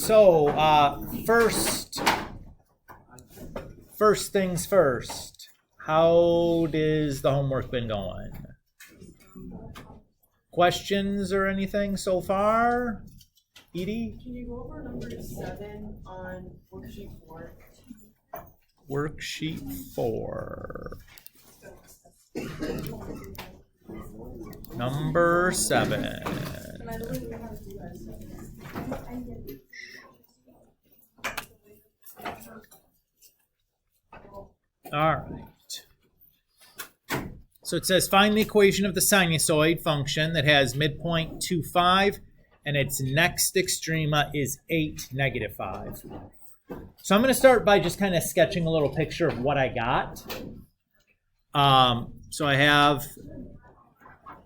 So, first things first. How has the homework been going? Questions or anything so far? Edie? Can you go over number 7 on worksheet 4? Worksheet 4. Number 7. All right. So it says find the equation of the sinusoid function that has midpoint 2,5 and its next extrema is 8, -5. So I'm going to start by just kind of sketching a little picture of what I got. So I have,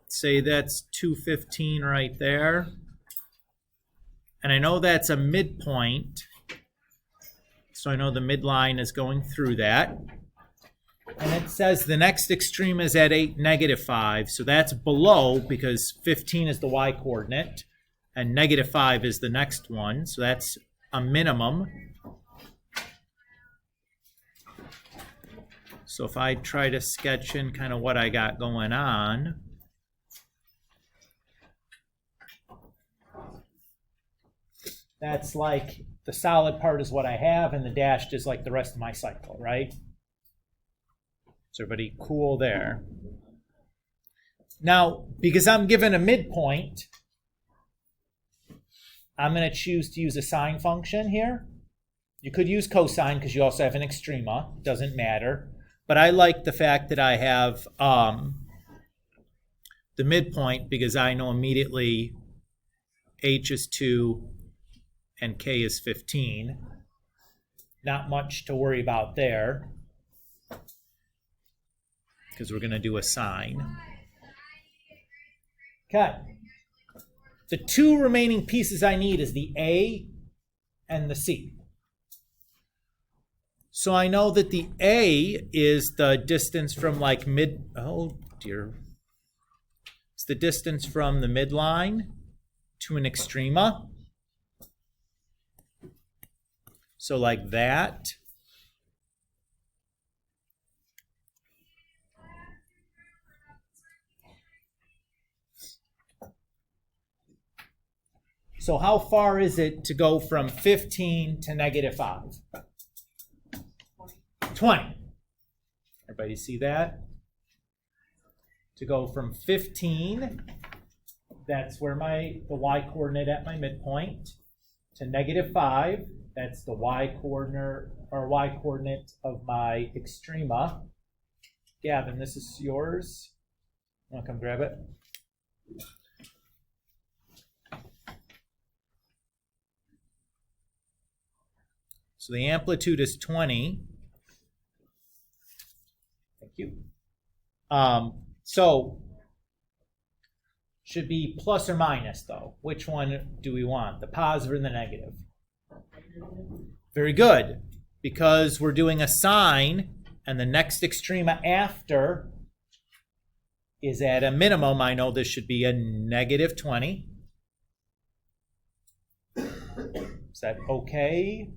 say that's 215 right there. And I know that's a midpoint. So I know the midline is going through that. And it says the next extreme is at 8, -5. So that's below because 15 is the y-coordinate and -5 is the next one. So that's a minimum. So if I try to sketch in kind of what I got going on. That's like the solid part is what I have and the dashed is like the rest of my cycle, right? Is everybody cool there? Now, because I'm given a midpoint, I'm going to choose to use a sine function here. You could use cosine because you also have an extrema. It doesn't matter. But I like the fact that I have the midpoint because I know immediately h is 2 and k is 15. Not much to worry about there because we're going to do a sine. Okay. The two remaining pieces I need is the A and the C. So I know that the A is the distance from like it's the distance from the midline to an extrema. So like that. So how far is it to go from 15 to -5? 20. Everybody see that? To go from 15, that's where the y-coordinate at my midpoint, to -5, that's the y-coordinate of my extrema. Gavin, this is yours. You want to come grab it? So the amplitude is 20. Thank you. So should be plus or minus though. Which one do we want? The positive or the negative? Very good. Because we're doing a sine and the next extrema after is at a minimum, I know this should be a -20. Is that okay?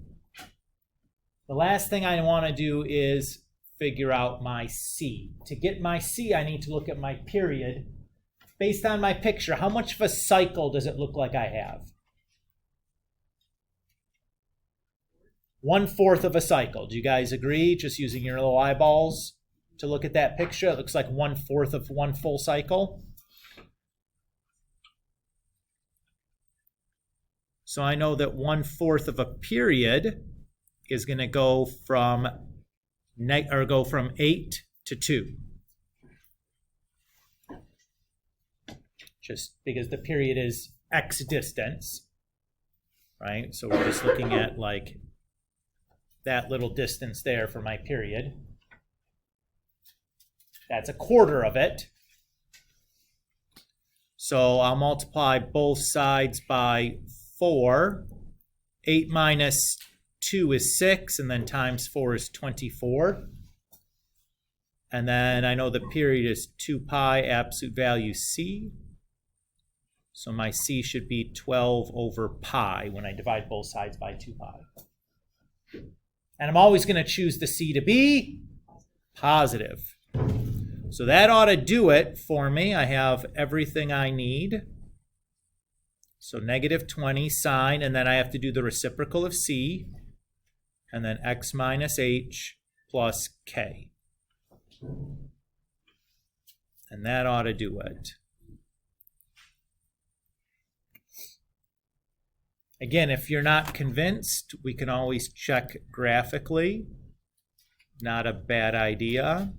The last thing I want to do is figure out my C. To get my C, I need to look at my period. Based on my picture, how much of a cycle does it look like I have? 1/4 of a cycle. Do you guys agree? Just using your little eyeballs to look at that picture, it looks like 1/4 of one full cycle. So I know that 1/4 of a period is going to go from 8 to 2. Just because the period is x distance, right? So we're just looking at like that little distance there for my period. That's 1/4 of it. So I'll multiply both sides by 4. 8 minus 2 is 6, and then times 4 is 24. And then I know the period is 2 pi absolute value c. So my c should be 12 over pi when I divide both sides by 2 pi. And I'm always going to choose the c to be positive. So that ought to do it for me. I have everything I need. So negative 20 sine, and then I have to do the reciprocal of c, and then x minus h plus k. And that ought to do it. Again, if you're not convinced, we can always check graphically. Not a bad idea.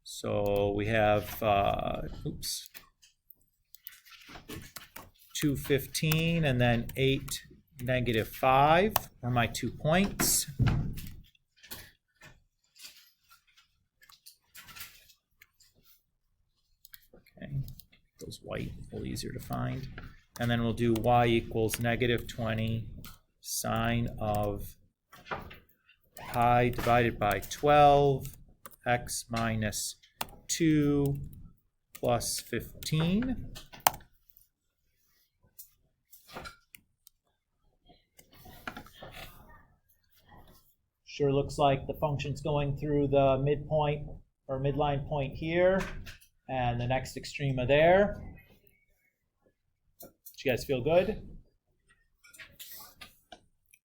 So we have, 215 and then 8, negative 5 are my 2 points. Okay, those white, a little easier to find. And then we'll do y equals negative 20 sine of pi divided by 12, x minus 2 plus 15. Sure looks like the function's going through the midpoint or midline point here and the next extrema there. Do you guys feel good?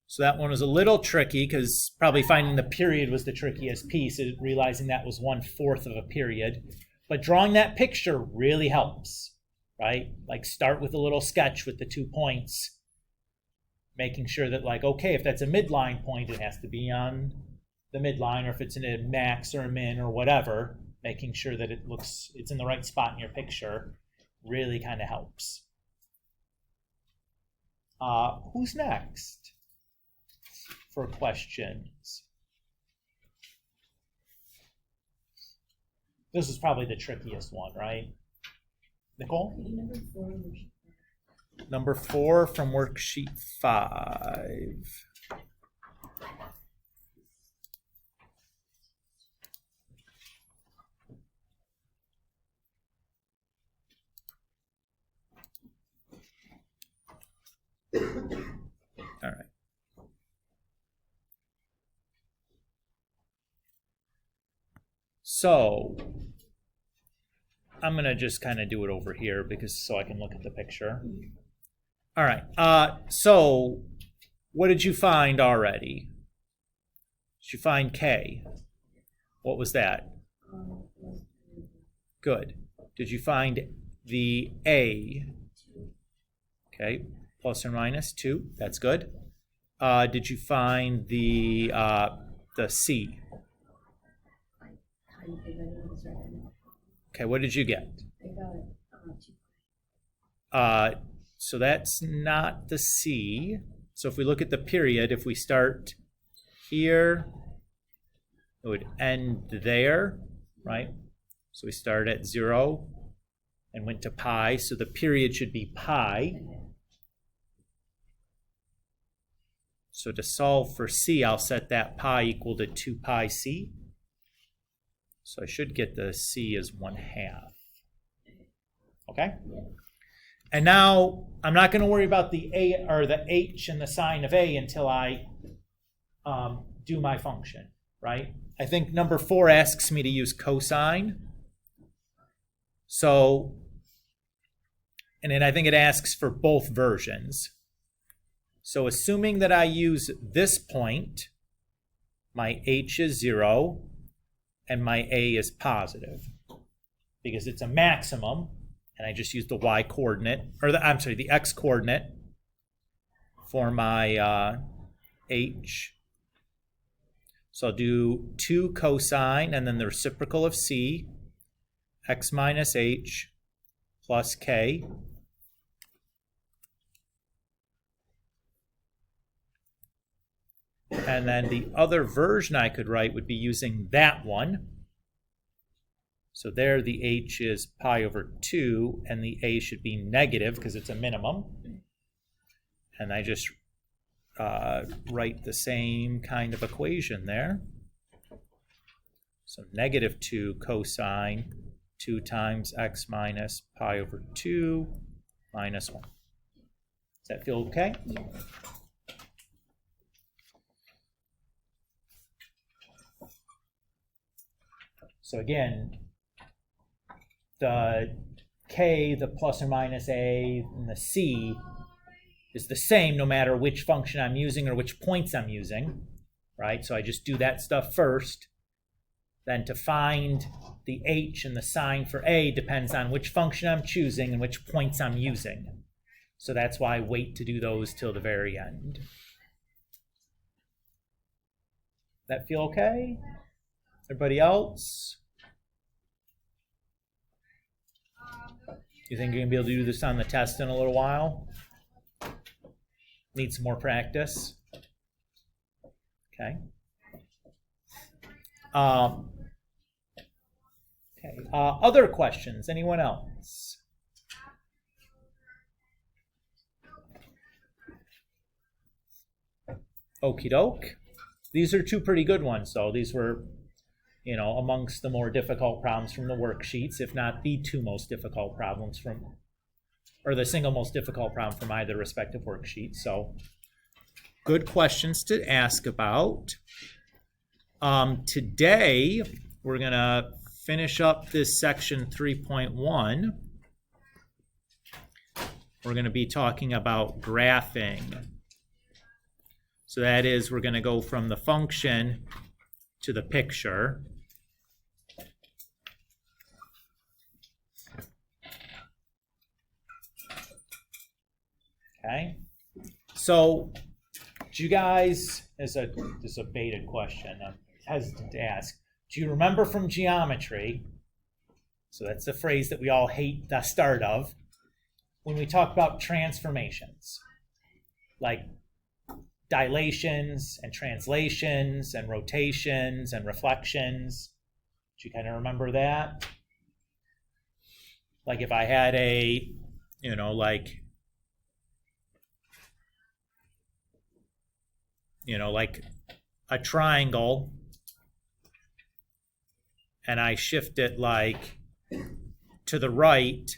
So that one was a little tricky because probably finding the period was the trickiest piece, realizing that was 1/4 of a period. But drawing that picture really helps, right? Like start with a little sketch with the 2 points, making sure that like, okay, if that's a midline point, it has to be on the midline, or if it's in a max or a min or whatever, making sure that it's in the right spot in your picture really kind of helps. Who's next for questions? This is probably the trickiest one, right? Nicole? Number 4 from worksheet 5. All right. So I'm going to just kind of do it over here so I can look at the picture. All right. So what did you find already? Did you find K? What was that? Good. Did you find the A? Okay. Plus or minus 2. That's good. Did you find the C? Okay, what did you get? So that's not the C. So if we look at the period, if we start here, it would end there, right? So we start at 0 and went to pi. So the period should be pi. So to solve for C, I'll set that pi equal to 2 pi C. So I should get the C as 1/2. Okay? And now I'm not going to worry about the A or the H and the sign of A until I do my function, right? I think number 4 asks me to use cosine. So, and then I think it asks for both versions. So assuming that I use this point, my H is 0 and my A is positive because it's a maximum, and I just use the y coordinate, or the x coordinate for my H. So I'll do 2 cosine and then the reciprocal of C, x minus H plus K. And then the other version I could write would be using that one. So there the H is pi over 2, and the A should be negative because it's a minimum. And I just write the same kind of equation there. So negative 2 cosine 2 times x minus pi over 2 minus 1. Does that feel okay? Yes. So again, the k, the plus or minus a, and the c is the same no matter which function I'm using or which points I'm using, right? So I just do that stuff first. Then to find the h and the sign for a depends on which function I'm choosing and which points I'm using. So that's why I wait to do those till the very end. That feel okay? Everybody else? You think you're gonna be able to do this on the test in a little while? Need some more practice? Okay. Okay. Other questions? Anyone else? Okie doke. These are two pretty good ones, though. These were, amongst the more difficult problems from the worksheets, if not the two most difficult problems from, or the single most difficult problem from either respective worksheet. So, good questions to ask about. Today, we're going to finish up this section 3.1. We're going to be talking about graphing. So that is, we're going to go from the function to the picture. Okay. So, do you guys, this is a baited question, I'm hesitant to ask. Do you remember from geometry, so that's the phrase that we all hate the start of, when we talk about transformations, like dilations and translations and rotations and reflections? Do you kind of remember that? Like if I had a, like a triangle, and I shift it like to the right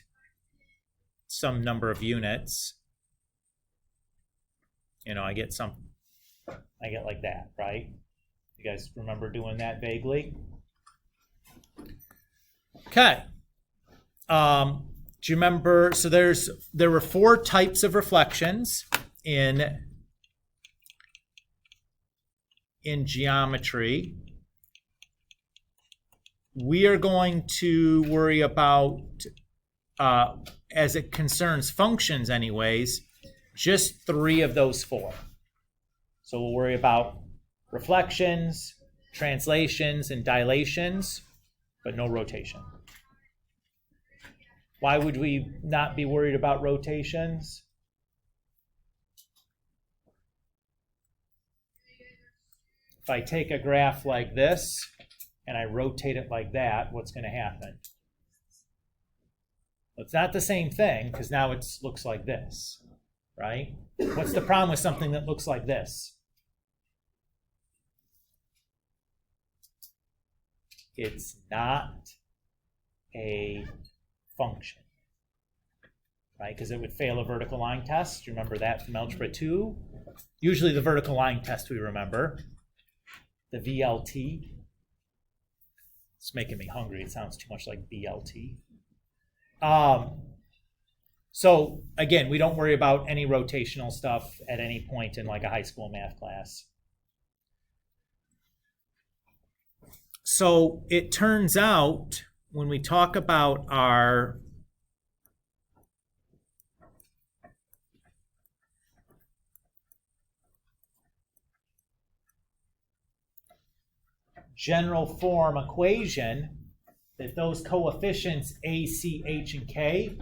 some number of units, I get like that, right? You guys remember doing that vaguely? Okay. Do you remember, so there were 4 types of reflections in geometry. We are going to worry about, as it concerns functions anyways, just 3 of those 4. So we'll worry about reflections, translations, and dilations, but no rotation. Why would we not be worried about rotations? If I take a graph like this and I rotate it like that, what's going to happen? Well, it's not the same thing because now it looks like this, right? What's the problem with something that looks like this? It's not a function, right? Because it would fail a vertical line test. Do you remember that from Algebra 2? Usually the vertical line test we remember. The VLT. It's making me hungry. It sounds too much like BLT. So again, we don't worry about any rotational stuff at any point in like a high school math class. So it turns out when we talk about our general form equation, that those coefficients A, C, H, and K,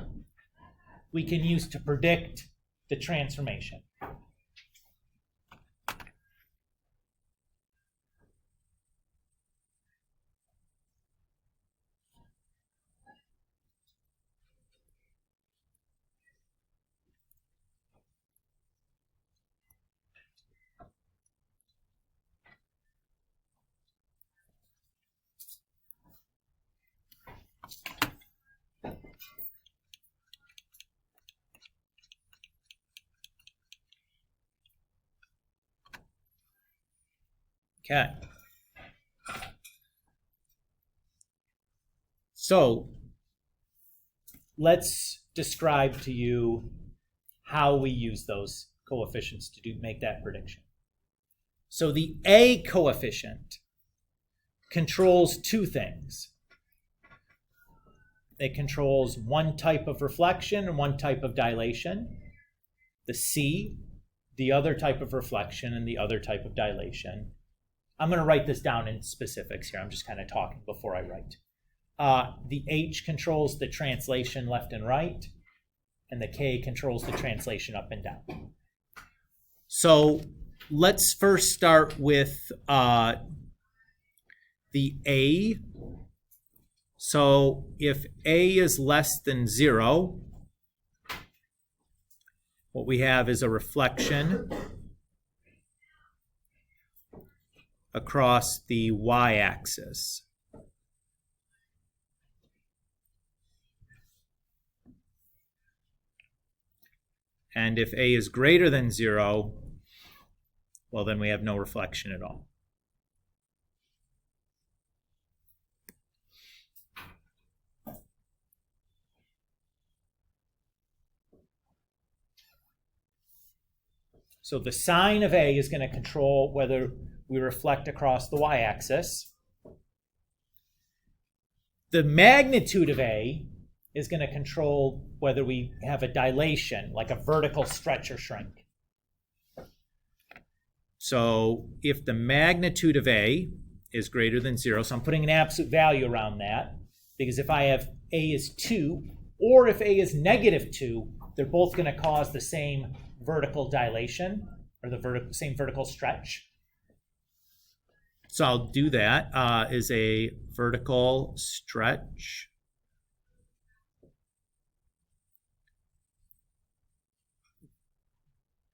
we can use to predict the transformation. Okay. So let's describe to you how we use those coefficients to make that prediction. So the A coefficient controls two things. It controls one type of reflection and one type of dilation. The C, the other type of reflection and the other type of dilation. I'm going to write this down in specifics here. I'm just kind of talking before I write. The H controls the translation left and right, and the K controls the translation up and down. So let's first start with the A. So if A is less than 0, what we have is a reflection across the y-axis. And if A is greater than 0, well, then we have no reflection at all. So the sign of A is going to control whether we reflect across the y-axis. The magnitude of A is going to control whether we have a dilation, like a vertical stretch or shrink. So if the magnitude of A is greater than 0, so I'm putting an absolute value around that, because if I have A is 2, or if A is negative 2, they're both going to cause the same vertical dilation, or the same vertical stretch. So I'll do that. Is a vertical stretch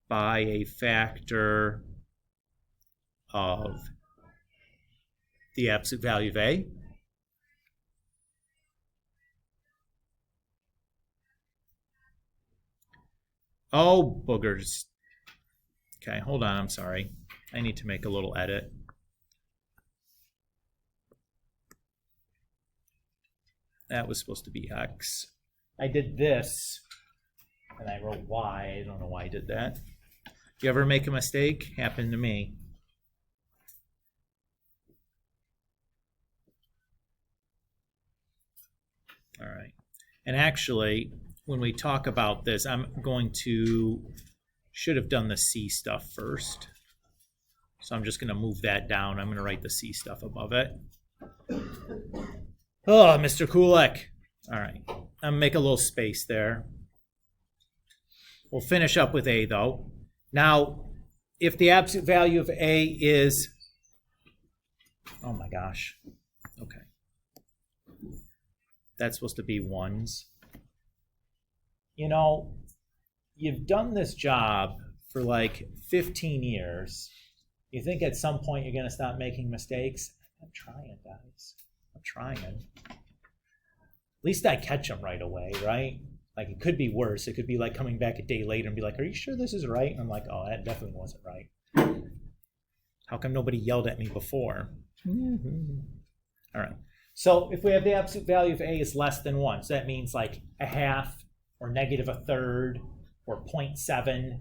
by a factor of the absolute value of A. Oh, boogers. Okay, hold on, I'm sorry. I need to make a little edit. That was supposed to be X. I did this, and I wrote Y. I don't know why I did that. You ever make a mistake? Happened to me. All right. And actually, when we talk about this, should have done the C stuff first. So I'm just going to move that down. I'm going to write the C stuff above it. Oh, Mr. Kulik. All right. I'm going to make a little space there. We'll finish up with A, though. Now, if the absolute value of A is, oh my gosh, okay. That's supposed to be 1s. You know, you've done this job for like 15 years. You think at some point you're going to stop making mistakes? I'm trying, guys. I'm trying. At least I catch them right away, right? Like, it could be worse. It could be like coming back a day later and be like, are you sure this is right? And I'm like, oh, that definitely wasn't right. How come nobody yelled at me before? Mm-hmm. All right. So if we have the absolute value of A is less than 1, so that means like a half or negative a third or 0.7.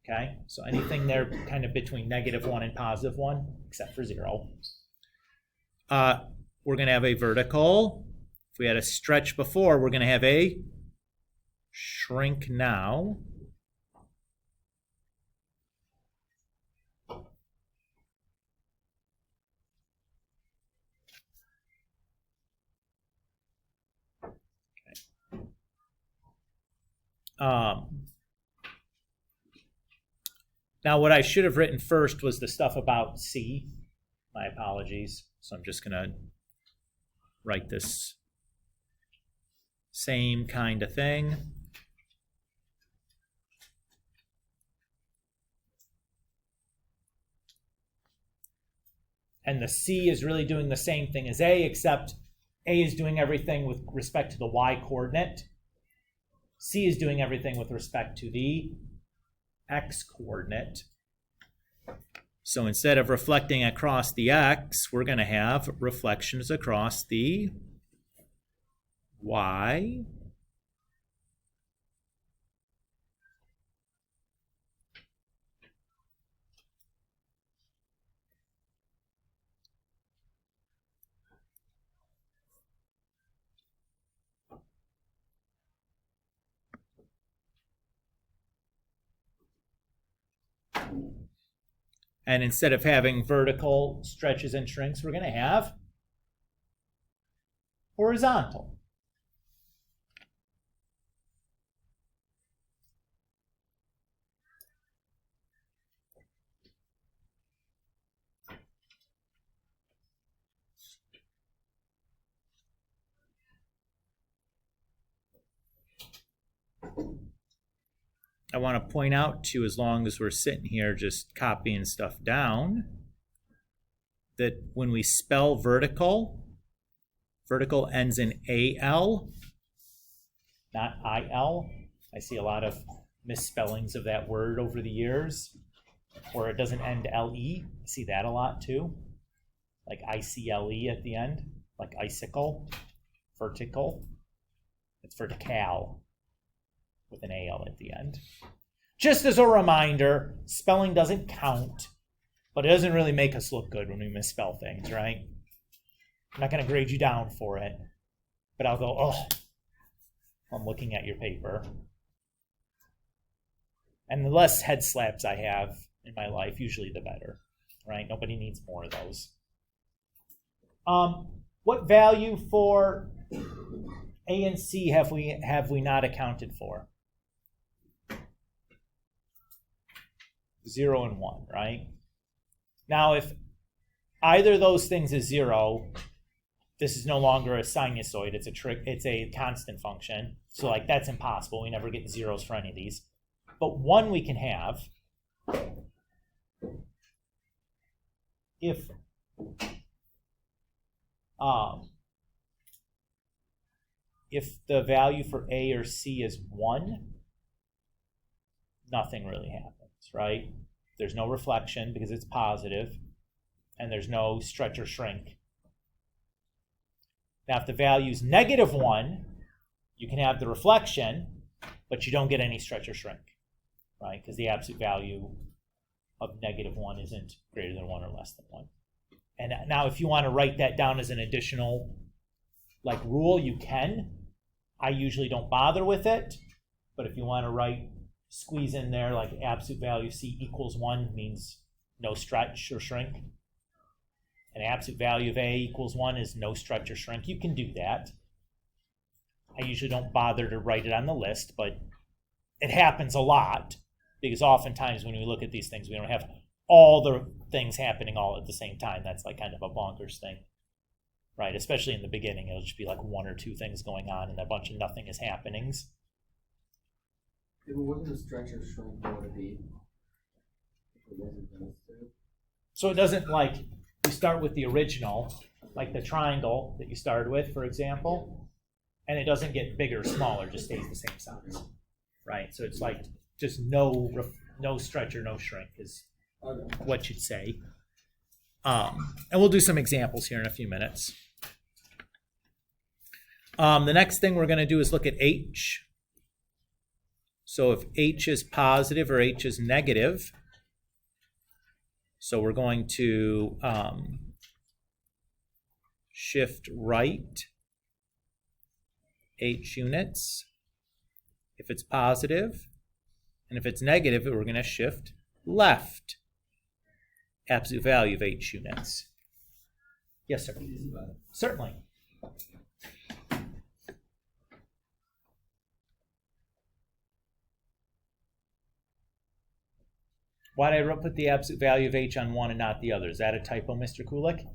Okay, so anything there kind of between -1 and +1, except for 0. We're going to have a vertical. If we had a stretch before, we're going to have a shrink now. Now, what I should have written first was the stuff about C. My apologies. So I'm just going to write this same kind of thing. And the C is really doing the same thing as A, except A is doing everything with respect to the y coordinate. C is doing everything with respect to the x coordinate. So instead of reflecting across the x, we're going to have reflections across the y. And instead of having vertical stretches and shrinks, we're going to have horizontal. I want to point out too, as long as we're sitting here just copying stuff down, that when we spell vertical, vertical ends in AL, not IL. I see a lot of misspellings of that word over the years, or it doesn't end LE. I see that a lot too, like ICLE at the end, like icicle, vertical. It's vertical with an AL at the end. Just as a reminder, spelling doesn't count, but it doesn't really make us look good when we misspell things, right? I'm not going to grade you down for it, but I'll go, oh, I'm looking at your paper. And the less head slaps I have in my life, usually the better, right? Nobody needs more of those. What value for A and C have we not accounted for? 0 and 1, right? Now, if either of those things is 0, this is no longer a sinusoid. It's a constant function. So like that's impossible. We never get zeros for any of these. But 1 we can have if the value for A or C is 1, nothing really happens, right? There's no reflection because it's positive, and there's no stretch or shrink. Now, if the value is -1, you can have the reflection, but you don't get any stretch or shrink, right? Because the absolute value of -1 isn't greater than 1 or less than 1. And now, if you want to write that down as an additional rule, you can. I usually don't bother with it, but if you want to squeeze in there like absolute value C equals 1 means no stretch or shrink, and absolute value of A equals 1 is no stretch or shrink. You can do that. I usually don't bother to write it on the list, but it happens a lot because oftentimes when we look at these things, we don't have all the things happening all at the same time. That's like kind of a bonkers thing, right? Especially in the beginning, it'll just be like 1 or 2 things going on and a bunch of nothing is happenings. Yeah, but wouldn't the stretch or shrink want to be if it wasn't those two? So it doesn't you start with the original, like the triangle that you started with, for example, and it doesn't get bigger or smaller, just stays the same size, right? So it's like just no stretch or no shrink is what you'd say. And we'll do some examples here in a few minutes. The next thing we're going to do is look at H. So if H is positive or H is negative, so we're going to shift right H units if it's positive, and if it's negative, we're going to shift left absolute value of H units. Yes, sir. Certainly. Why did I put the absolute value of H on one and not the other? Is that a typo, Mr. Kulik?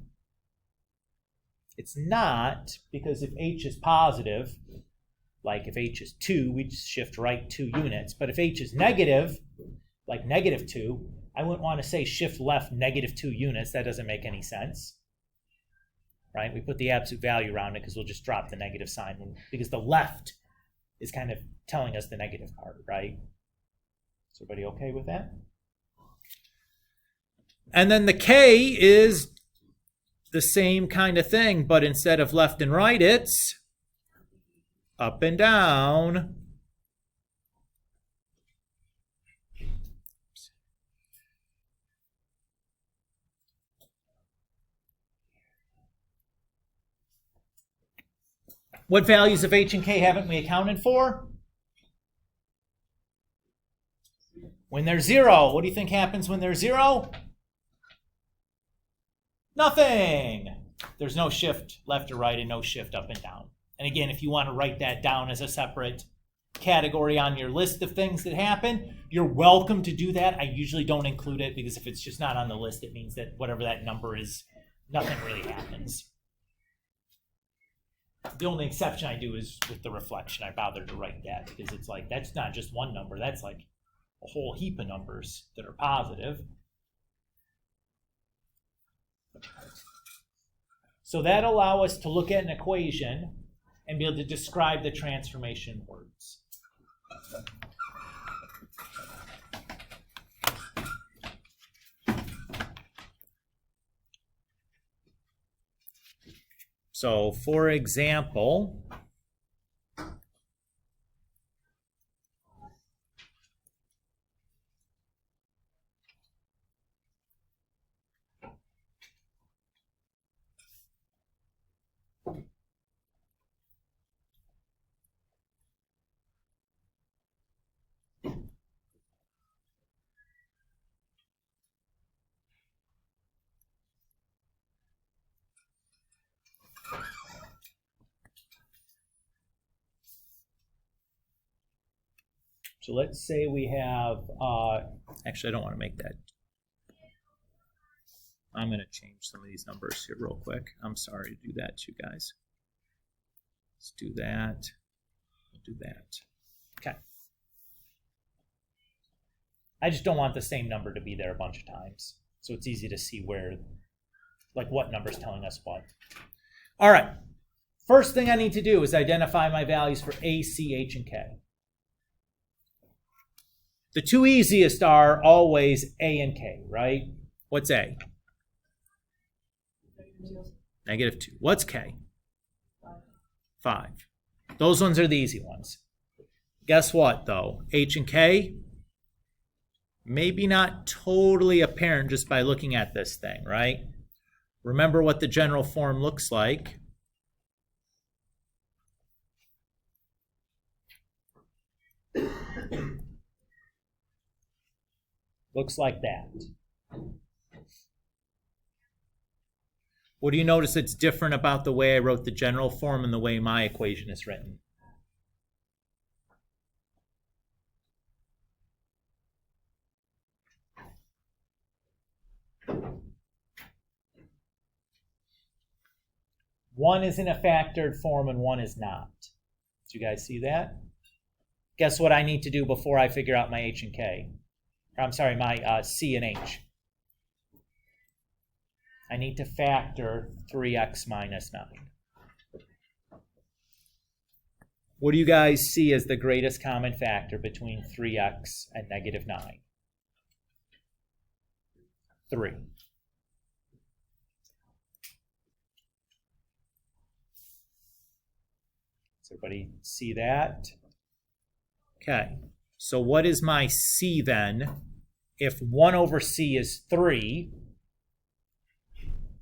It's not, because if H is positive, like if H is 2, we just shift right 2 units. But if H is negative, like -2, I wouldn't want to say shift left -2 units. That doesn't make any sense, right? We put the absolute value around it because we'll just drop the negative sign, because the left is kind of telling us the negative part, right? Is everybody okay with that? And then the K is the same kind of thing, but instead of left and right, it's up and down. What values of H and K haven't we accounted for? When they're 0, what do you think happens when they're 0? Nothing. There's no shift left or right and no shift up and down. And again, if you want to write that down as a separate category on your list of things that happen, you're welcome to do that. I usually don't include it because if it's just not on the list, it means that whatever that number is, nothing really happens. The only exception I do is with the reflection. I bother to write that because it's like, that's not just one number. That's like a whole heap of numbers that are positive. So that allows us to look at an equation and be able to describe the transformation words. So, for example, so let's say we have, actually I don't want to make that. I'm going to change some of these numbers here real quick. I'm sorry to do that to you guys. Let's do that. Do that. Okay. I just don't want the same number to be there a bunch of times. So it's easy to see where, like what number's telling us what. All right. First thing I need to do is identify my values for A, C, H, and K. The two easiest are always A and K, right? What's A? -2. What's K? 5. Those ones are the easy ones. Guess what, though? H and K, maybe not totally apparent just by looking at this thing, right? Remember what the general form looks like. Looks like that. What do you notice that's different about the way I wrote the general form and the way my equation is written? One is in a factored form and one is not. Do you guys see that? Guess what I need to do before I figure out my H and K? I'm sorry, my C and H. I need to factor 3x minus 9. What do you guys see as the greatest common factor between 3x and -9? 3. Does everybody see that? Okay, so what is my C then? If 1 over C is 3,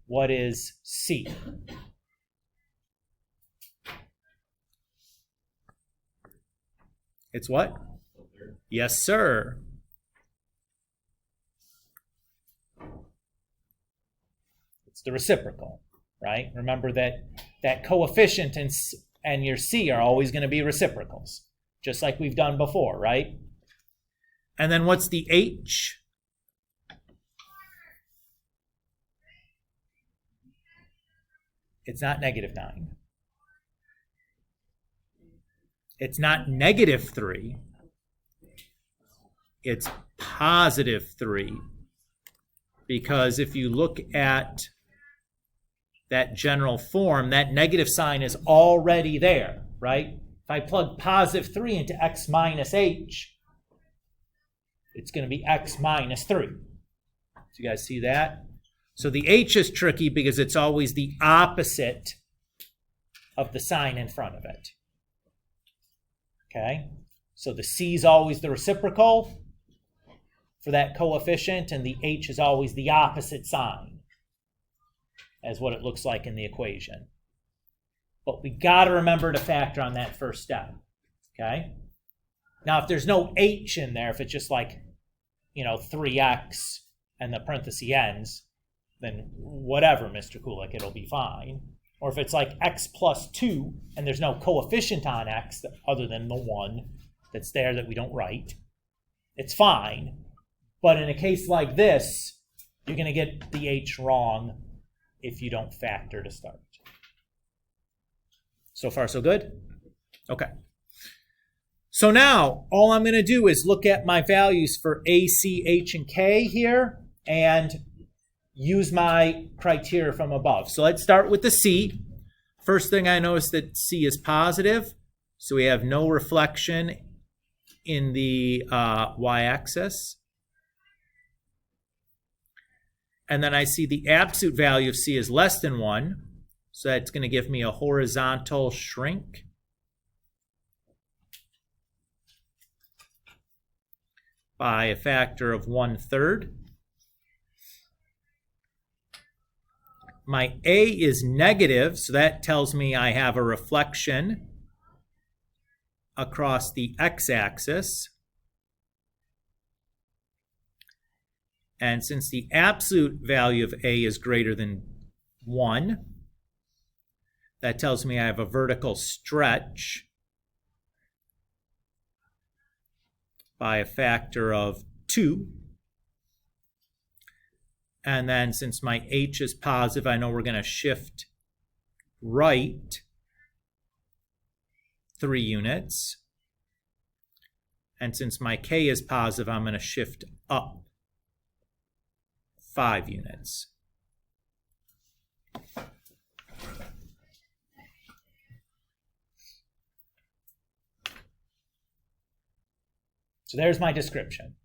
what is C? It's what? Yes, sir. It's the reciprocal, right? Remember that coefficient and your C are always going to be reciprocals, just like we've done before, right? And then what's the H? It's not -9. It's not -3. It's +3. Because if you look at that general form, that negative sign is already there, right? If I plug +3 into x minus h, it's going to be x minus 3. Do you guys see that? So the H is tricky because it's always the opposite of the sign in front of it. Okay? So the C is always the reciprocal for that coefficient, and the H is always the opposite sign as what it looks like in the equation. But we got to remember to factor on that first step. Okay? Now, if there's no H in there, if it's just like, 3x and the parenthesis ends, then whatever, Mr. Kulik, it'll be fine. Or if it's like x plus 2 and there's no coefficient on x other than the 1 that's there that we don't write, it's fine. But in a case like this, you're going to get the H wrong if you don't factor to start. So far, so good? Okay. So now, all I'm going to do is look at my values for A, C, H, and K here and use my criteria from above. So let's start with the C. First thing I notice that C is positive, so we have no reflection in the y-axis. And then I see the absolute value of C is less than 1, so that's going to give me a horizontal shrink. By a factor of 1/3. My A is negative, so that tells me I have a reflection across the x-axis. And since the absolute value of A is greater than 1, that tells me I have a vertical stretch by a factor of 2. And then since my H is positive, I know we're going to shift right 3 units. And since my K is positive, I'm going to shift up 5 units. So there's my description.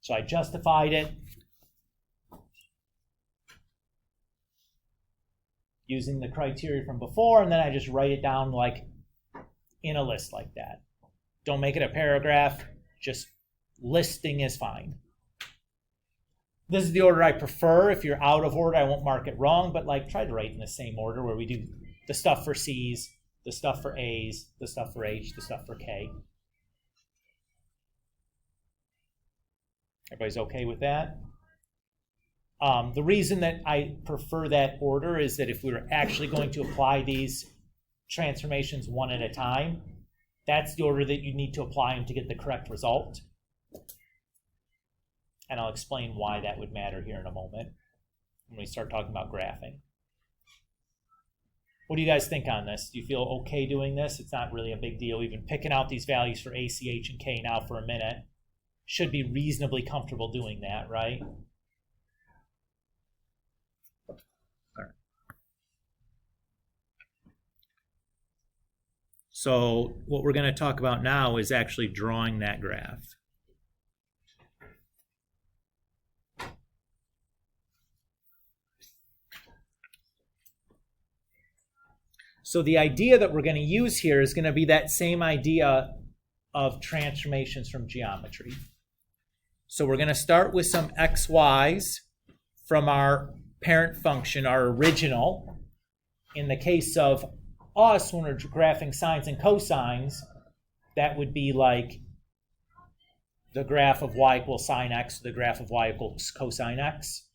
So I justified it using the criteria from before, and then I just write it down like in a list like that. Don't make it a paragraph, just listing is fine. This is the order I prefer. If you're out of order, I won't mark it wrong, but like try to write in the same order where we do the stuff for C's, the stuff for A's, the stuff for H, the stuff for K. Everybody's okay with that? The reason that I prefer that order is that if we were actually going to apply these transformations one at a time, that's the order that you need to apply them to get the correct result. And I'll explain why that would matter here in a moment when we start talking about graphing. What do you guys think on this? Do you feel okay doing this? It's not really a big deal. We've been picking out these values for A, C, H, and K now for a minute. Should be reasonably comfortable doing that, right? All right. So what we're going to talk about now is actually drawing that graph. So the idea that we're going to use here is going to be that same idea of transformations from geometry. So we're going to start with some xy's from our parent function, our original. In the case of us, when we're graphing sines and cosines, that would be like the graph of y equals sine x, the graph of y equals cosine x.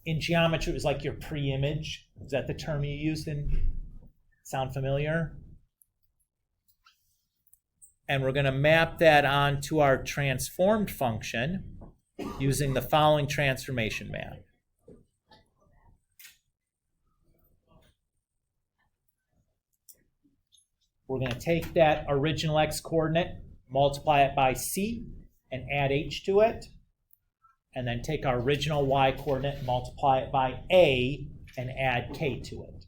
In geometry, it was like your pre-image. Is that the term you used? Sound familiar? And we're going to map that onto our transformed function using the following transformation map. We're going to take that original x coordinate, multiply it by c, and add h to it. And then take our original y coordinate, multiply it by a, and add k to it.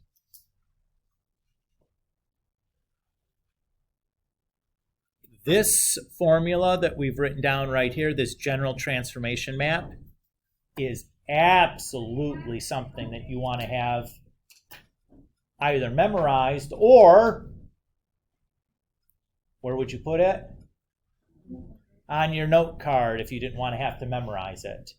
This formula that we've written down right here, this general transformation map, is absolutely something that you want to have either memorized or, where would you put it? On your note card if you didn't want to have to memorize it.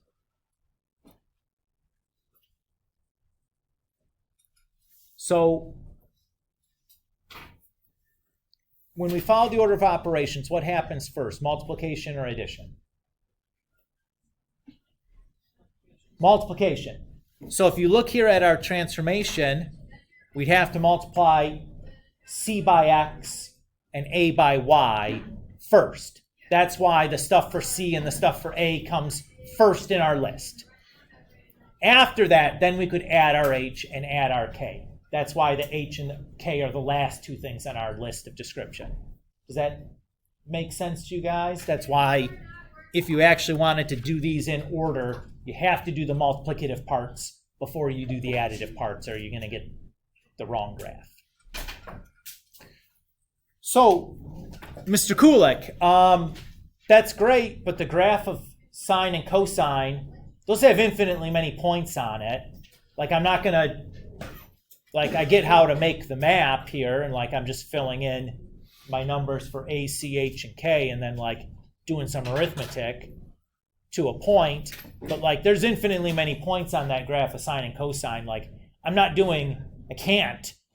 So when we follow the order of operations, what happens first, multiplication or addition? Multiplication. So if you look here at our transformation, we'd have to multiply c by x and a by y first. That's why the stuff for c and the stuff for a comes first in our list. After that, then we could add our h and add our k. That's why the h and the k are the last two things on our list of description. Does that make sense to you guys? That's why if you actually wanted to do these in order, you have to do the multiplicative parts before you do the additive parts, or you're going to get the wrong graph. So, Mr. Kulik, that's great, but the graph of sine and cosine, those have infinitely many points on it. Like, I'm not going to, like, I get how to make the map here, and like I'm just filling in my numbers for A, C, H, and K, and then like doing some arithmetic to a point. But like there's infinitely many points on that graph of sine and cosine. Like I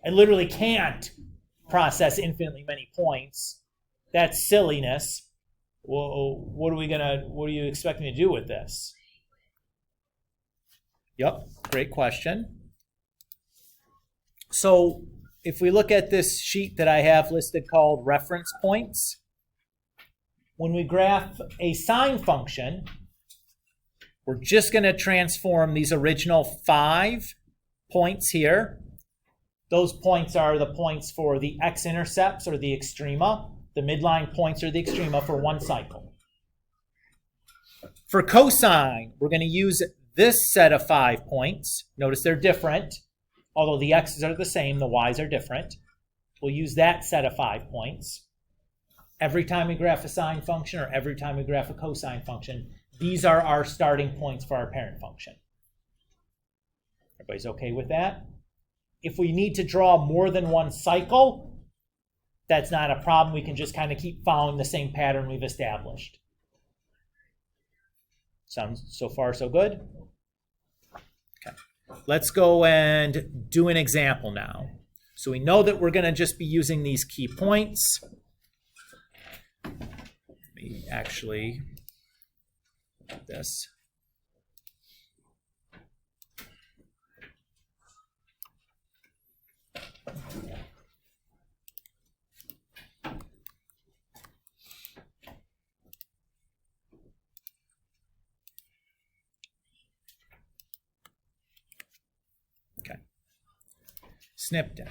literally can't process infinitely many points. That's silliness. Well, what are you expecting to do with this? Yep, great question. So if we look at this sheet that I have listed called reference points, when we graph a sine function, we're just going to transform these original 5 points here. Those points are the points for the x-intercepts or the extrema. The midline points are the extrema for one cycle. For cosine, we're going to use this set of 5 points. Notice they're different. Although the x's are the same, the y's are different. We'll use that set of 5 points. Every time we graph a sine function or every time we graph a cosine function, these are our starting points for our parent function. Everybody's okay with that? If we need to draw more than one cycle, that's not a problem. We can just kind of keep following the same pattern we've established. Sounds so far so good? Okay. Let's go and do an example now. So we know that we're going to just be using these key points. Let me actually do this. Snipped it.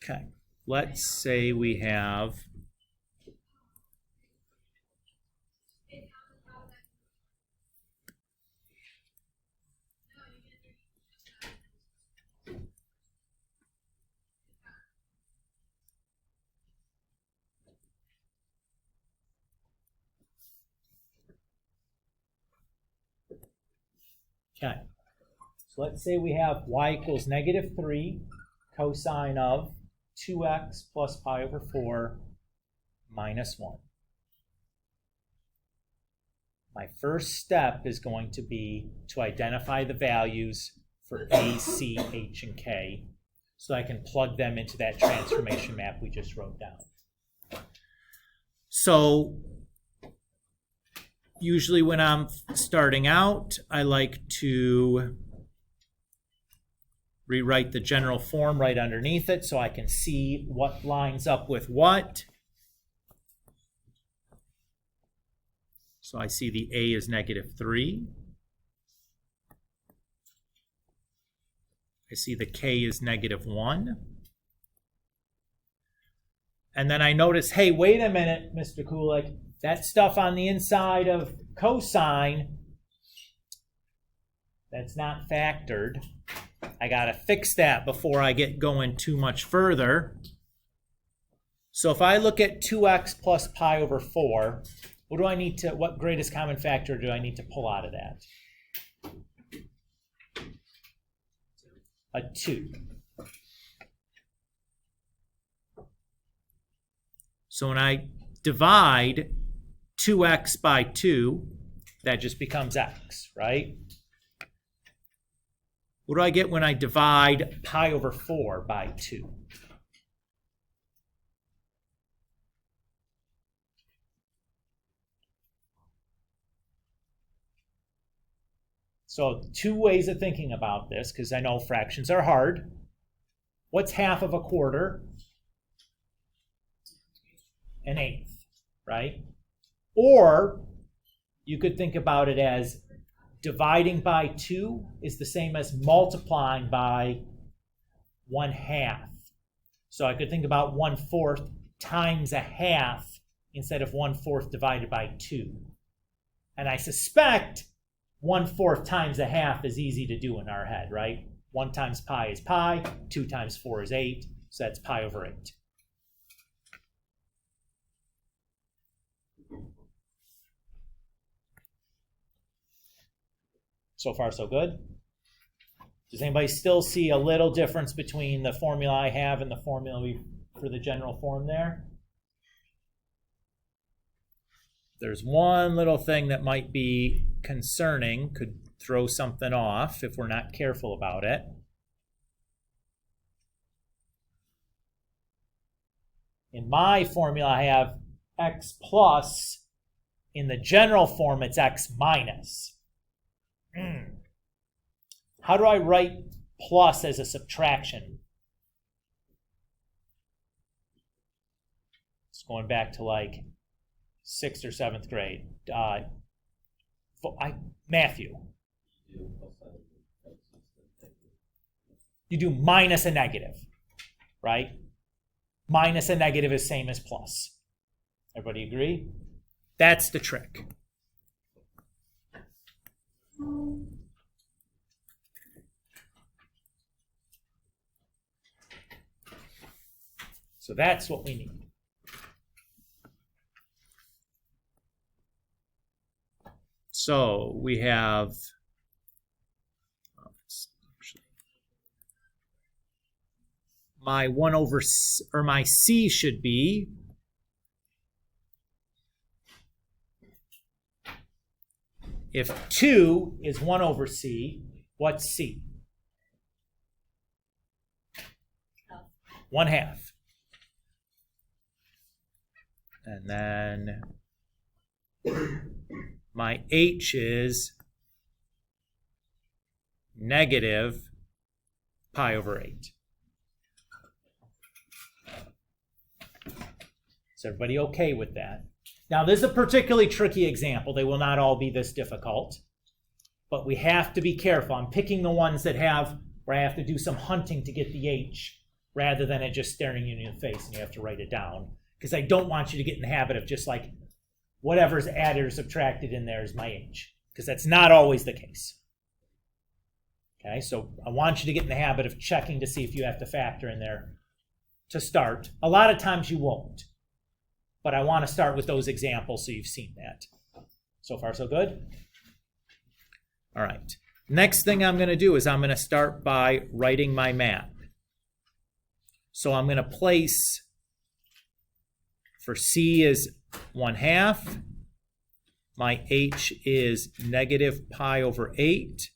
Okay, let's say we have okay. So let's say we have y equals -3 cosine of 2x plus pi over 4 minus 1. My first step is going to be to identify the values for A, C, H, and K so I can plug them into that transformation map we just wrote down. So usually when I'm starting out, I like to rewrite the general form right underneath it so I can see what lines up with what. So I see the A is -3. I see the K is -1. And then I notice, hey, wait a minute, Mr. Kulik, that stuff on the inside of cosine, that's not factored. I got to fix that before I get going too much further. So if I look at 2x plus pi over 4, what greatest common factor do I need to pull out of that? A 2. So when I divide 2x by 2, that just becomes x, right? What do I get when I divide pi over 4 by 2? So 2 ways of thinking about this, because I know fractions are hard. What's half of a quarter? An eighth, right? Or you could think about it as dividing by 2 is the same as multiplying by 1/2. So I could think about 1/4 times a half instead of 1/4 divided by 2. And I suspect 1/4 times a half is easy to do in our head, right? 1 times pi is pi, 2 times 4 is 8, so that's pi over 8. So far, so good? Does anybody still see a little difference between the formula I have and the formula for the general form there? There's one little thing that might be concerning, could throw something off if we're not careful about it. In my formula, I have x plus. In the general form, it's x minus. How do I write plus as a subtraction? It's going back to like 6th or 7th grade. Matthew. You do minus a negative, right? Minus a negative is same as plus. Everybody agree? That's the trick. So that's what we need. So we have my 1 over, or my C should be if 2 is 1 over C, what's C? 1/2. And then my H is negative pi over 8. Is everybody okay with that? Now, this is a particularly tricky example. They will not all be this difficult. But we have to be careful. I'm picking the ones that have where I have to do some hunting to get the H rather than it just staring you in the face and you have to write it down. Because I don't want you to get in the habit of just like whatever's added or subtracted in there is my H. Because that's not always the case. Okay, so I want you to get in the habit of checking to see if you have to factor in there to start. A lot of times you won't. But I want to start with those examples so you've seen that. So far, so good? All right. Next thing I'm going to do is I'm going to start by writing my map. So I'm going to place, for C is 1/2. My H is negative pi over 8.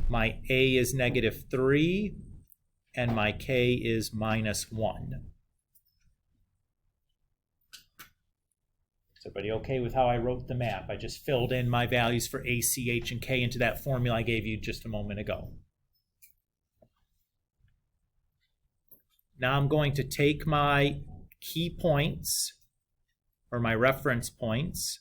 My A is negative 3. And my K is minus 1. Is everybody okay with how I wrote the map? I just filled in my values for A, C, H, and K into that formula I gave you just a moment ago. Now I'm going to take my key points, or my reference points,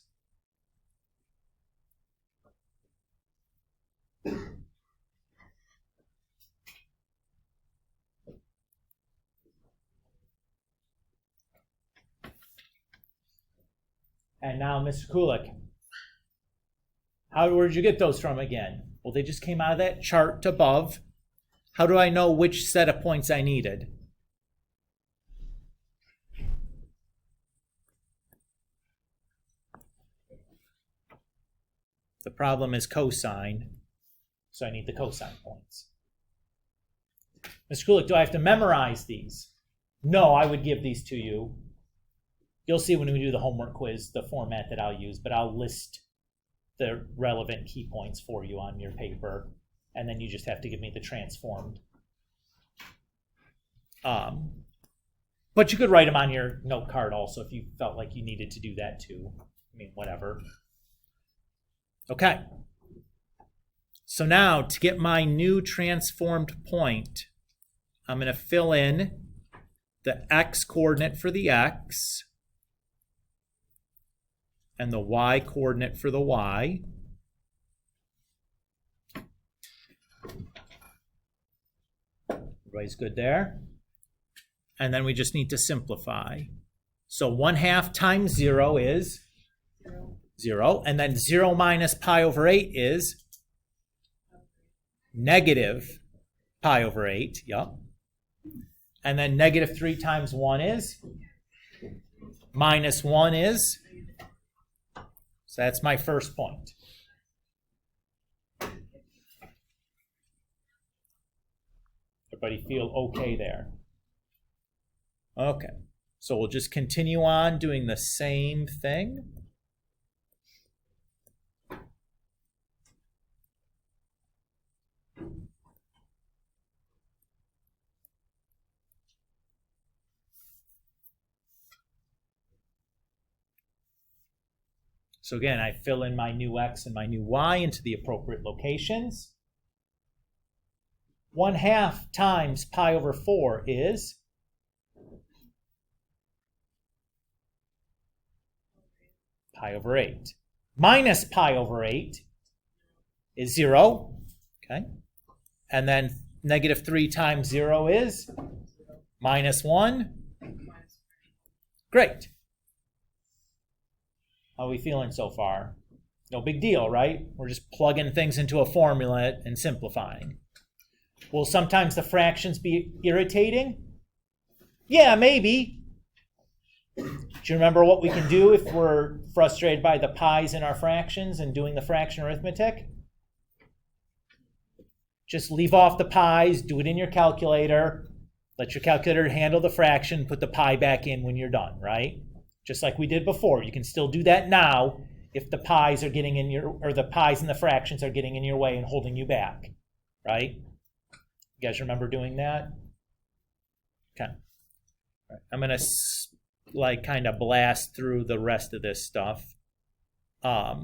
And now, Mr. Kulik, where did you get those from again? Well, they just came out of that chart above. How do I know which set of points I needed? The problem is cosine, so I need the cosine points. Mr. Kulik, do I have to memorize these? No, I would give these to you. You'll see when we do the homework quiz the format that I'll use, but I'll list the relevant key points for you on your paper, and then you just have to give me the transformed. But you could write them on your note card also if you felt like you needed to do that too. I mean, whatever. Okay. So now to get my new transformed point, I'm going to fill in the x coordinate for the x and the y coordinate for the y. Everybody's good there? And then we just need to simplify. So 1/2 times 0 is 0. And then 0 minus pi over 8 is negative pi over 8. Yep. And then negative 3 times 1 is? Minus 1 is? So that's my first point. Everybody feel okay there? Okay. So we'll just continue on doing the same thing. So again, I fill in my new x and my new y into the appropriate locations. 1/2 times pi over 4 is pi over 8. Minus pi over 8 is 0. Okay. And then negative 3 times 0 is minus 1. Great. How are we feeling so far? No big deal, right? We're just plugging things into a formula and simplifying. Will sometimes the fractions be irritating? Yeah, maybe. Do you remember what we can do if we're frustrated by the pi's in our fractions and doing the fraction arithmetic? Just leave off the pi's, do it in your calculator, let your calculator handle the fraction, put the pi back in when you're done, right? Just like we did before. You can still do that now if the pi's are getting in your, or the pi's and the fractions are getting in your way and holding you back, right? You guys remember doing that? Okay. All right. I'm going to kind of blast through the rest of this stuff to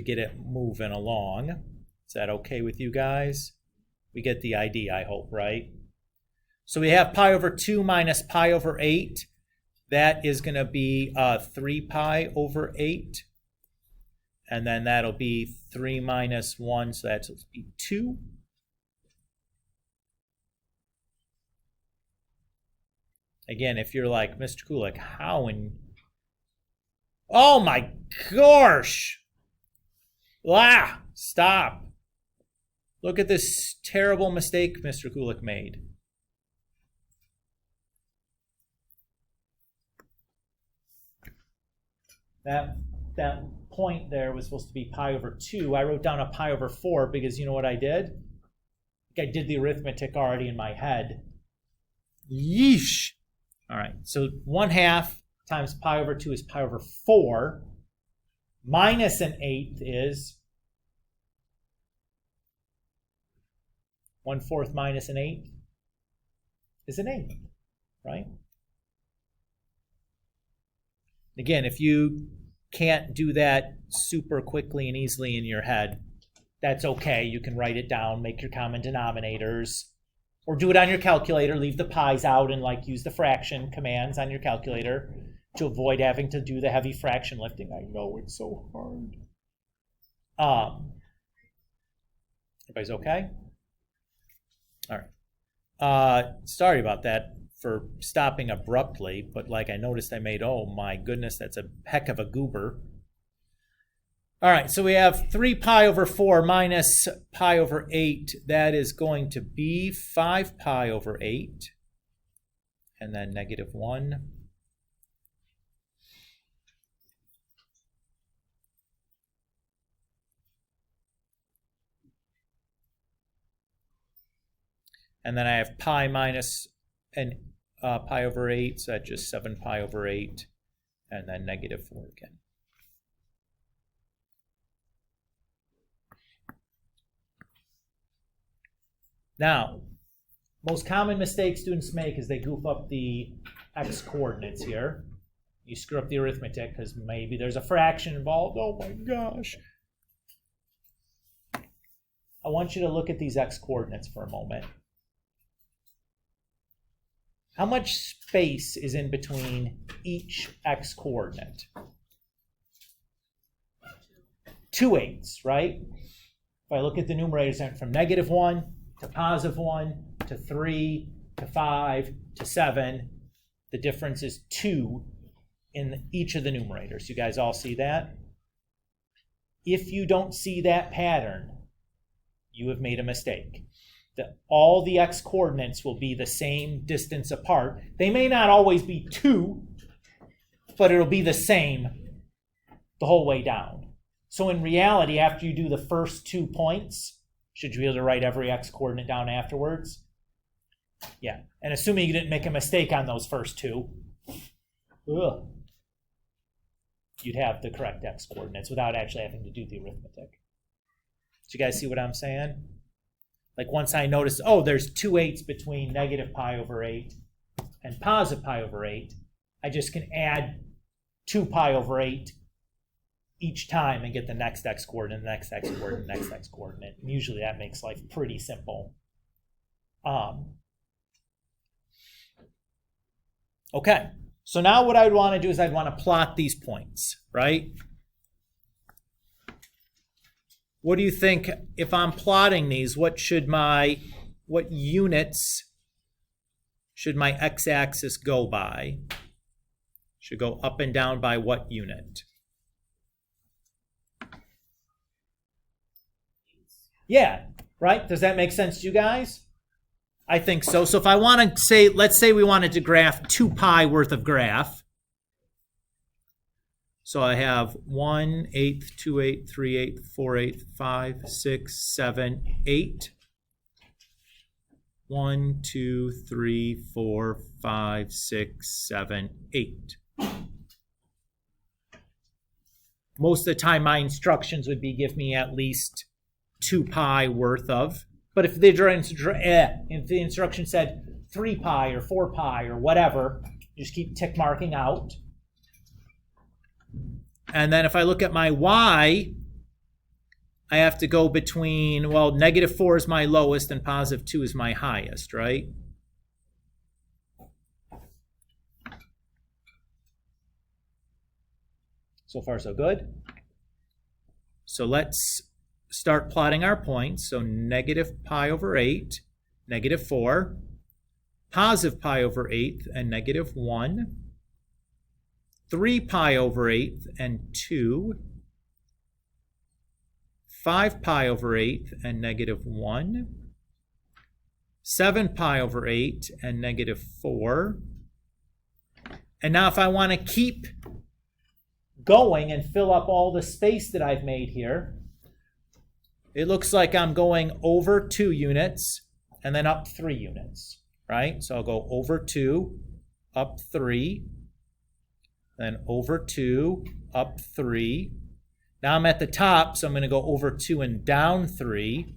get it moving along. Is that okay with you guys? We get the idea, I hope, right? So we have pi over 2 minus pi over 8. That is going to be 3 pi over 8. And then that'll be 3 minus 1, so that's be 2. Again, if you're like, Mr. Kulik, how in... Oh my gosh! Ah, stop. Look at this terrible mistake Mr. Kulik made. That point there was supposed to be pi over 2. I wrote down a pi over 4 because you know what I did? I did the arithmetic already in my head. Yeesh. All right, so 1/2 times pi over 2 is pi over 4. Minus an 8th is 1/4 minus an 8th is an 8th, right? Again, if you can't do that super quickly and easily in your head, that's okay. You can write it down, make your common denominators, or do it on your calculator, leave the pi's out and use the fraction commands on your calculator to avoid having to do the heavy fraction lifting. I know it's so hard. Everybody's okay? All right. Sorry about that. for stopping abruptly, but like I noticed I made, oh my goodness, that's a heck of a goober. All right, so we have 3 pi over 4 minus pi over 8. That is going to be 5 pi over 8. And then negative 1. And then I have pi minus pi over 8, so that's just 7 pi over 8. And then negative 4 again. Now, most common mistake students make is they goof up the x coordinates here. You screw up the arithmetic because maybe there's a fraction involved. Oh my gosh. I want you to look at these x coordinates for a moment. How much space is in between each x coordinate? 2/8, right? If I look at the numerators, I went from negative 1 to positive 1 to 3 to 5 to 7. The difference is 2 in each of the numerators. You guys all see that? If you don't see that pattern, you have made a mistake. All the x coordinates will be the same distance apart. They may not always be 2, but it'll be the same the whole way down. So in reality, after you do the first 2 points, should you be able to write every x coordinate down afterwards? Yeah, and assuming you didn't make a mistake on those first 2, you'd have the correct x coordinates without actually having to do the arithmetic. Do you guys see what I'm saying? Like once I notice, oh, there's 2/8 between negative pi over 8 and positive pi over 8, I just can add 2 pi over 8 each time and get the next x coordinate, the next x coordinate, the next x coordinate. And usually that makes life pretty simple. Okay, so now what I'd want to do is I'd want to plot these points, right? What do you think, if I'm plotting these, what units should my x-axis go by? Should go up and down by what unit? Yeah, right? Does that make sense to you guys? I think so. So if I want to say, let's say we wanted to graph 2 pi worth of graph. So I have 1/8, 2/8, 3/8, 4/8, 5, 6, 7, 8. 1, 2, 3, 4, 5, 6, 7, 8. Most of the time my instructions would be give me at least 2 pi worth of. But if the instruction said 3 pi or 4 pi or whatever, you just keep tick marking out. And then if I look at my y, I have to go between, well, negative 4 is my lowest and positive 2 is my highest, right? So far, so good. So let's start plotting our points. So negative pi over 8, negative 4, positive pi over 8 and negative 1, 3 pi over 8 and 2, 5 pi over 8 and negative 1, 7 pi over 8 and negative 4. And now if I want to keep going and fill up all the space that I've made here, it looks like I'm going over 2 units and then up 3 units, right? So I'll go over 2, up 3, then over 2, up 3. Now I'm at the top, so I'm going to go over 2 and down 3,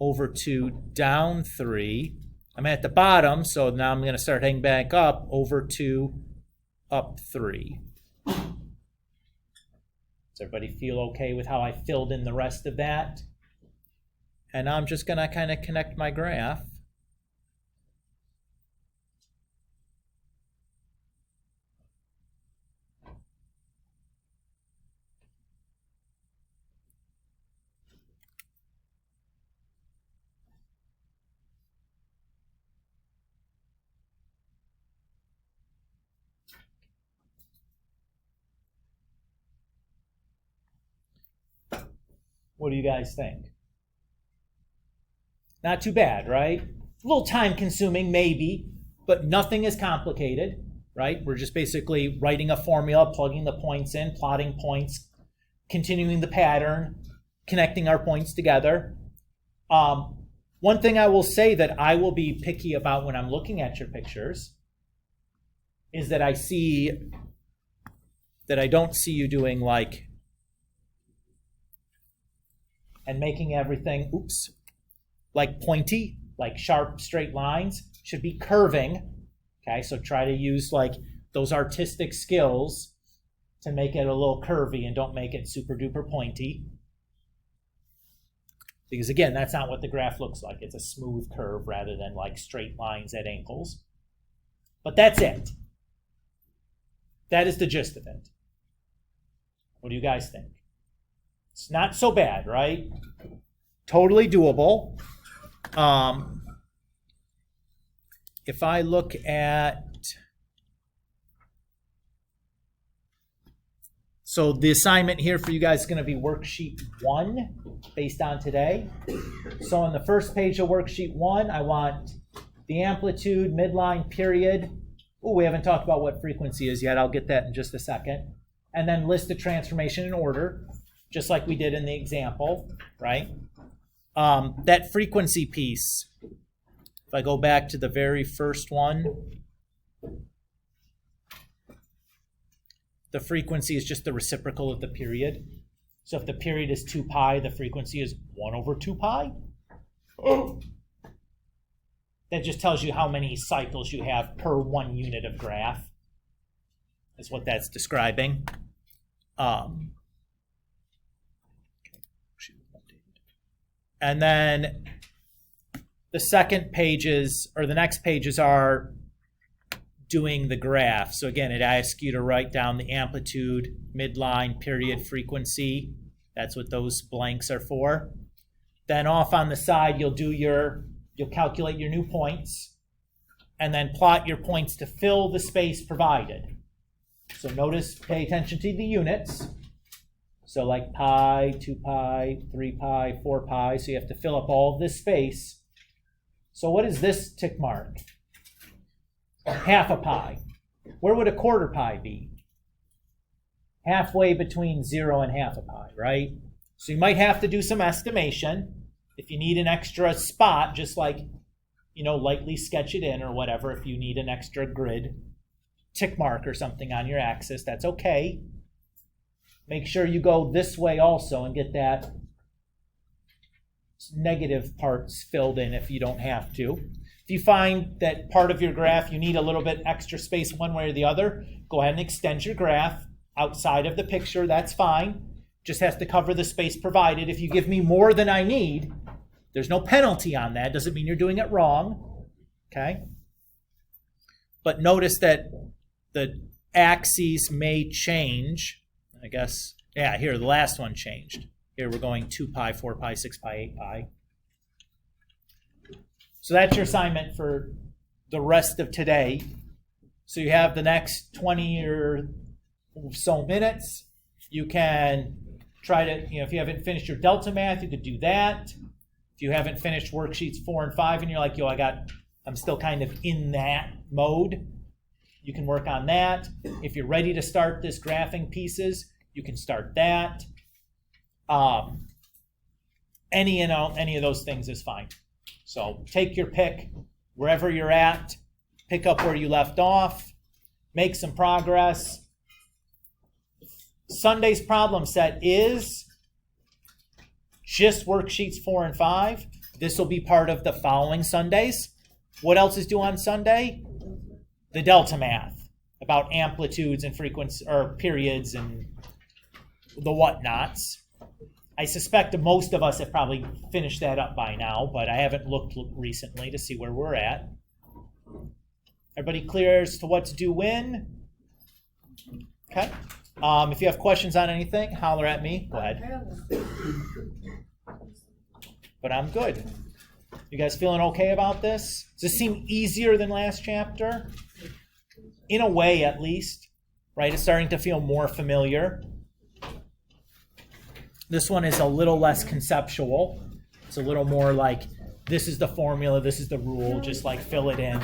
over 2, down 3. I'm at the bottom, so now I'm going to start heading back up, over 2, up 3. Does everybody feel okay with how I filled in the rest of that? And now I'm just going to kind of connect my graph. What do you guys think? Not too bad, right? A little time consuming, maybe, but nothing is complicated, right? We're just basically writing a formula, plugging the points in, plotting points, continuing the pattern, connecting our points together. One thing I will say that I will be picky about when I'm looking at your pictures is that I don't see you doing like, and making everything, like pointy, like sharp straight lines. Should be curving. Okay, so try to use like those artistic skills to make it a little curvy and don't make it super duper pointy. Because again, that's not what the graph looks like. It's a smooth curve rather than like straight lines at angles. But that's it. That is the gist of it. What do you guys think? It's not so bad, right? Totally doable. If I look at, so the assignment here for you guys is going to be worksheet 1 based on today. So on the first page of worksheet 1, I want the amplitude, midline, period. Oh, we haven't talked about what frequency is yet. I'll get that in just a second. And then list the transformation in order, just like we did in the example, right? That frequency piece, if I go back to the very first one, the frequency is just the reciprocal of the period. So if the period is 2 pi, the frequency is 1 over 2 pi. Oh. That just tells you how many cycles you have per 1 unit of graph. That's what that's describing. And then the second pages, or the next pages, are doing the graph. So again, it asks you to write down the amplitude, midline, period, frequency. That's what those blanks are for. Then off on the side, you'll calculate your new points and then plot your points to fill the space provided. So notice, pay attention to the units. So like pi, 2 pi, 3 pi, 4 pi. So you have to fill up all of this space. So what is this tick mark? Half a pi. Where would a quarter pi be? Halfway between 0 and half a pi, right? So you might have to do some estimation. If you need an extra spot, just like, lightly sketch it in or whatever. If you need an extra grid tick mark or something on your axis, that's okay. Make sure you go this way also and get that negative parts filled in if you don't have to. If you find that part of your graph you need a little bit extra space one way or the other, go ahead and extend your graph outside of the picture. That's fine. Just has to cover the space provided. If you give me more than I need, there's no penalty on that. Doesn't mean you're doing it wrong. Okay? But notice that the axes may change. I guess, here, the last one changed. Here we're going 2 pi, 4 pi, 6 pi, 8 pi. So that's your assignment for the rest of today. So you have the next 20 or so minutes. You can try to, if you haven't finished your delta math, you could do that. If you haven't finished worksheets 4 and 5 and you're like, I'm still kind of in that mode, you can work on that. If you're ready to start this graphing pieces, you can start that. Any of those things is fine. So take your pick wherever you're at, pick up where you left off, make some progress. Sunday's problem set is just worksheets 4 and 5. This will be part of the following Sundays. What else is due on Sunday? The delta math about amplitudes and frequency or periods and the whatnots. I suspect that most of us have probably finished that up by now, but I haven't looked recently to see where we're at. Everybody clear as to what to do when? Okay. If you have questions on anything, holler at me. Go ahead. But I'm good. You guys feeling okay about this? Does this seem easier than last chapter? In a way, at least. Right? It's starting to feel more familiar. This one is a little less conceptual. It's a little more like, this is the formula, this is the rule, just like fill it in.